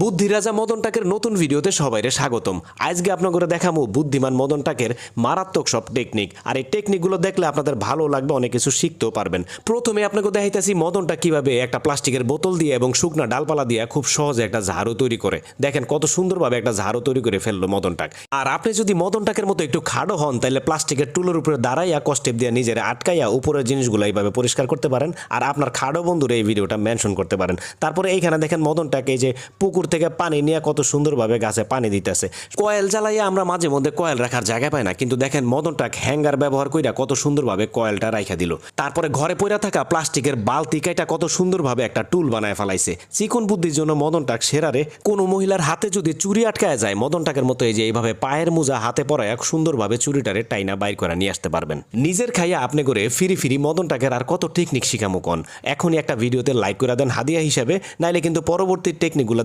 বুদ্ধিরাজা মদন টাকের নতুন ভিডিওতে সবাইরে স্বাগতম। আজকে আপনাদের দেখাবো বুদ্ধিমান মদন টাকের মারাত্মক সব টেকনিক। আর এই টেকনিকগুলো দেখলে আপনাদের ভালো লাগবে, অনেক কিছু শিখতেও পারবেন। প্রথমে আপনাকে দেখাইতেছি মদনটা কিভাবে একটা প্লাস্টিকের বোতল দিয়ে এবং শুকনা ডালপালা দিয়ে খুব সহজে একটা ঝাড়ু তৈরি করে। দেখেন কত সুন্দরভাবে একটা ঝাড়ু তৈরি করে ফেললো মদন টাক। আর আপনি যদি মদন টাকের মতো একটু খাড়ো হন, তাহলে প্লাস্টিকের টুলের উপরে দাঁড়াইয়া কষ্টেপ দিয়ে নিজের আটকাইয়া উপরের জিনিসগুলো এইভাবে পরিষ্কার করতে পারেন। আর আপনার খাড়ো বন্ধুর এই ভিডিওটা মেনশন করতে পারেন। তারপরে এইখানে দেখেন মদন টাক এই যে পুকুর থেকে পানি নিয়ে কত সুন্দরভাবে গাছে পানি দিতেছে। কয়েল জ্বালাইয়া আমরা মাঝে মধ্যে কয়েল রাখার জায়গা পাই না, কিন্তু দেখেন মদন টাক হ্যাঙ্গার ব্যবহার কইরা কত সুন্দরভাবে কয়েলটা রাইখা দিল। তারপরে ঘরে পড়ে থাকা প্লাস্টিকের বালতি কাইটা কত সুন্দরভাবে একটা টুল বানায় ফেলাইছে। চিকন বুদ্ধির জন্য মদন টাক সেরারে। কোনো মহিলার হাতে যদি চুরি আটকায় যায়, মদন টাকের মতো এই যে এইভাবে পায়ের মোজা হাতে পরায় সুন্দরভাবে চুরিটারে টাইনা বাইর করে নিয়ে আসতে পারবেন। নিজের খাইয়া আপনি করে ফিরি মদন টাকের আর কত টেকনিক শিখামো কোন। এখনই একটা ভিডিওতে লাইক করে দেন হাদিয়া হিসাবে, নাইলে কিন্তু পরবর্তী টেকনিকগুলো